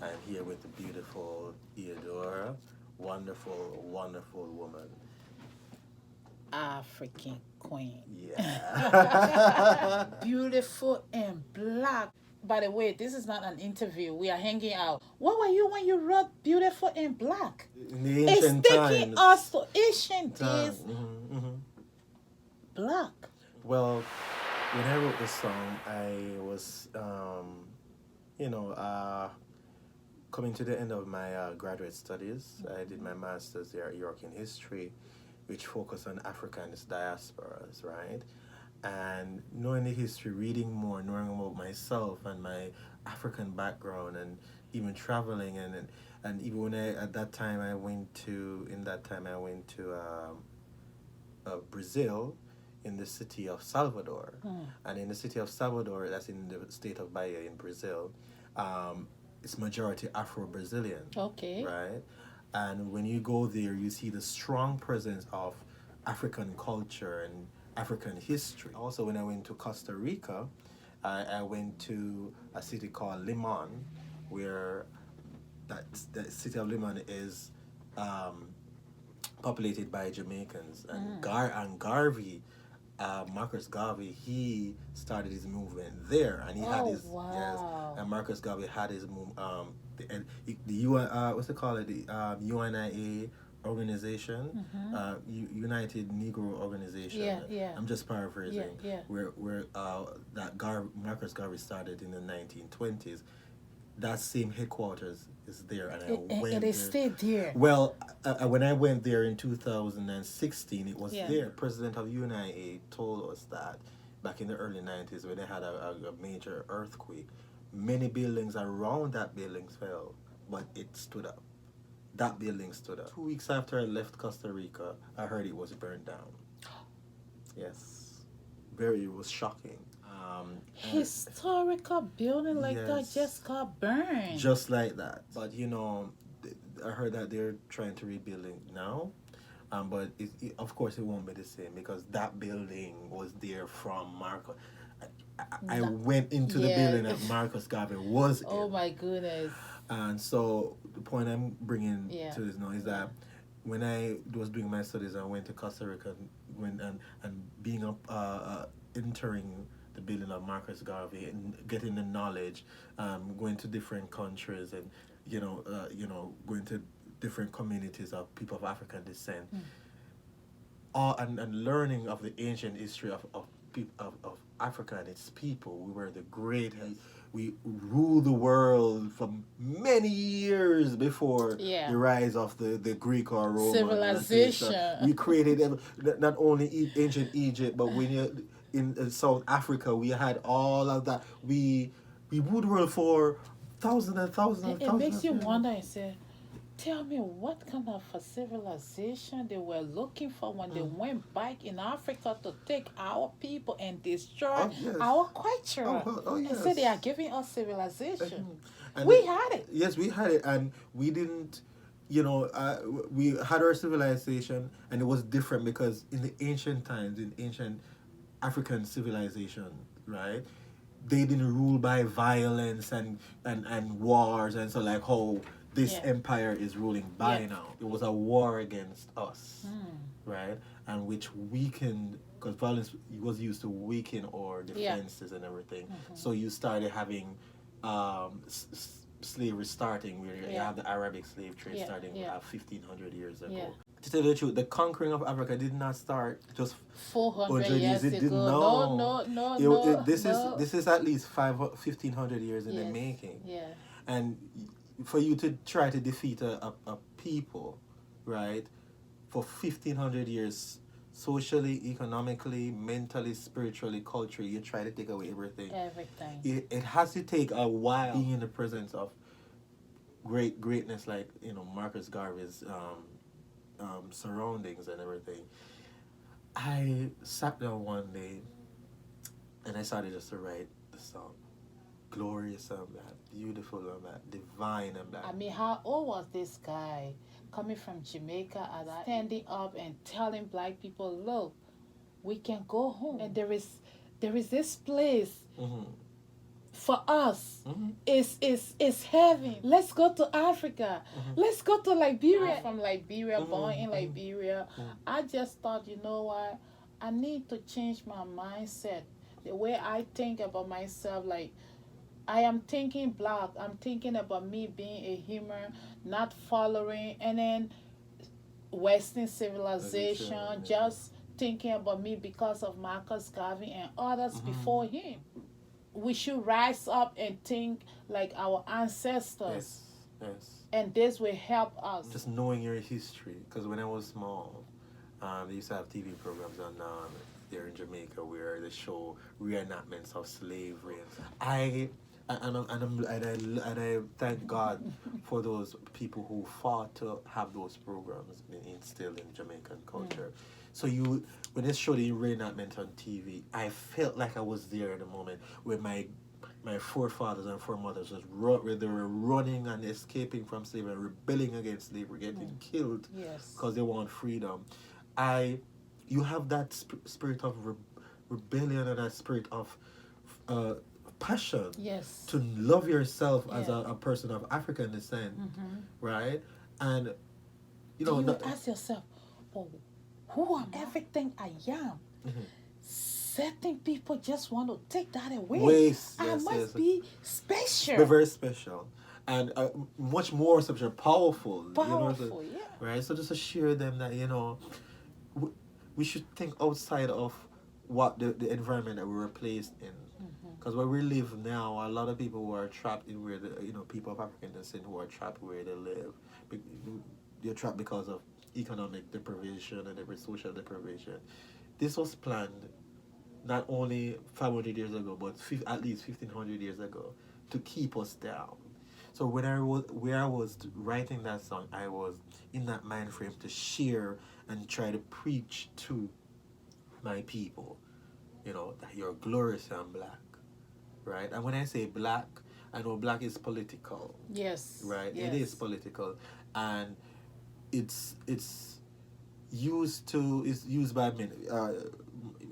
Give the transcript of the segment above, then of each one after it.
I'm here with the beautiful Eudora. Wonderful, wonderful woman. African queen. Yeah. Beautiful and black. By the way, this is not an interview. We are hanging out. What were you when you wrote Beautiful and Black? In the It's ancient taking times. us to ancient Time. days. Black. Well, when I wrote this song, I was, you know, coming to the end of my graduate studies. I did my master's there at York in history, which focused on Africanist diasporas, right? And knowing the history, reading more, knowing about myself and my African background, and even traveling, and even when at that time I went to Brazil, in the city of Salvador, and in the city of Salvador, that's in the state of Bahia in Brazil, um, it's majority Afro-Brazilian, Okay. right? And when you go there, you see the strong presence of African culture and African history. Also, when I went to Costa Rica, I went to a city called Limon, where the city of Limon is um, populated by Jamaicans, and Garvey, Marcus Garvey, he started his movement there, and he had Oh, his yes, wow. and Marcus Garvey had his the UN, what's it called, the UNIA organization, United Negro Organization. Yeah, yeah. I'm just paraphrasing. Yeah, yeah. Where Marcus Garvey started in the 1920s. That same headquarters is there, and I went It there. is still there. Well, when I went there in 2016, it was Yeah. there. President of UNIA told us that back in the early 90s, when they had a major earthquake, many buildings around that building fell, but it stood up. That building stood up. 2 weeks after I left Costa Rica, I heard it was burned down. Yes. It was shocking. Historical building like that Yes. just got burned. Just like that. But I heard that they're trying to rebuild it now. But of course it won't be the same, because that building was there from Marcus. I went into the building that Marcus Garvey was in. Oh my goodness. And so the point I'm bringing Yeah. to this now is that when I was doing my studies, I went to Costa Rica and being up entering the building of Marcus Garvey and getting the knowledge, going to different countries, and going to different communities of people of African descent, and learning of the ancient history of Africa and its people. We were the great. We ruled the world from many years before the rise of the Greek or Roman civilization. We created not only ancient Egypt, but when you in South Africa, we had all of that. We ruled the world for thousands and thousands and thousands. It makes you wonder and say, tell me what kind of a civilization they were looking for when they went back in Africa to take our people and destroy our culture. Yes. And say they are giving us civilization. And we had it. Yes, we had it, and we didn't. We had our civilization, and it was different because in the ancient times, in ancient African civilization, right? They didn't rule by violence and wars, and so like how this empire is ruling by now. It was a war against us, right? And which weakened, because violence was used to weaken our defenses and everything. So you started having slavery starting, where you have the Arabic slave trade starting 1,500 years ago. To tell you the truth, the conquering of Africa did not start just 400 years It didn't. ago. No. This is at least 1,500 years in the making. Yeah. And for you to try to defeat a people, right, for 1,500 years, socially, economically, mentally, spiritually, culturally, you try to take away everything. It has to take a while being in the presence of greatness like Marcus Garvey's surroundings and everything. I sat down one day and I started just to write the song. Glorious and that, beautiful and that, divine and that. I mean, how old was this guy coming from Jamaica and standing up and telling black people, look, we can go home. And there is this place for us is heaven. Let's go to Africa. Let's go to Liberia. I'm from Liberia, born in Liberia. I just thought, you know what? I need to change my mindset. The way I think about myself, like I am thinking black. I'm thinking about me being a human, not following and then Western civilization, just thinking about me because of Marcus Garvey and others before him. We should rise up and think like our ancestors. Yes. And this will help us. Just knowing your history, because when I was small, they used to have TV programs on there in Jamaica where they show reenactments of slavery. And I thank God for those people who fought to have those programs instilled in Jamaican culture. So when they showed the reenactment on TV, I felt like I was there in the moment where my forefathers and foremothers where they were running and escaping from slavery and rebelling against slavery, getting killed because they want freedom. You have that spirit of rebellion and that spirit of passion to love yourself as a person of African descent, right? And you would ask yourself, oh, who am everything I am? Certain people just want to take that away. I must be special. Be very special. And much more special, powerful. Right? So just to share them that, we should think outside of what the environment that we were placed in. Because where we live now, a lot of people who are trapped in where people of African descent who are trapped where they live. They're trapped because of economic deprivation and every social deprivation. This was planned not only 500 years ago, but at least 1,500 years ago to keep us down. So where I was writing that song, I was in that mind frame to share and try to preach to my people, that you're glorious and black, right? And when I say black, I know black is political. Yes. Right? Yes. It is political. And it's used by many,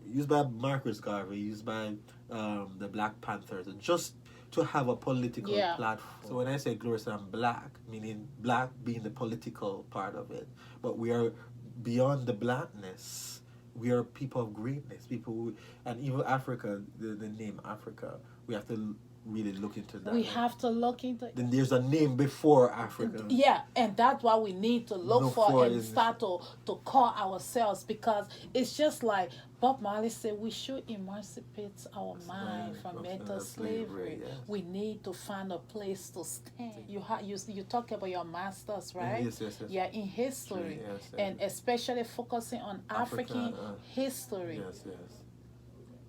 used by Marcus Garvey, used by the Black Panthers, just to have a political platform. So when I say glorious and black, meaning black being the political part of it, but we are beyond the blackness. We are people of greatness, and even Africa, the name Africa, we have to really look into that. We have to look into. Then there's a name before Africa. Yeah, and that's what we need to look for and start to call ourselves, because it's just like Bob Marley said, we should emancipate our mind from mental slavery. Yes. We need to find a place to stand. You talk about your masters, right? Yes. Yeah, in history, and especially focusing on African history. Yes.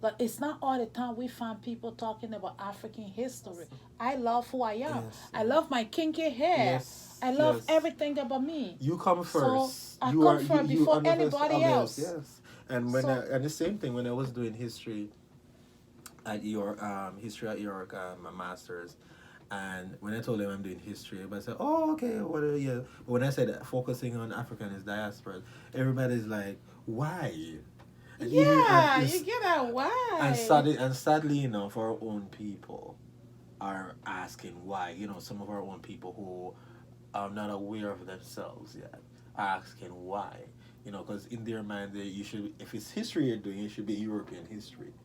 But it's not all the time we find people talking about African history. I love who I am. I love my kinky hair. I love everything about me. You come first. So I come first before anybody else. Yes. And and the same thing when I was doing history at York, my master's, and when I told them I'm doing history, everybody said, "Oh, okay, what are you?" But when I said focusing on African is diaspora, everybody's like, "Why?" And you get that why. And sadly enough, our own people are asking why. Some of our own people who are not aware of themselves yet are asking why. Because in their mind, if it's history you're doing, it should be European history.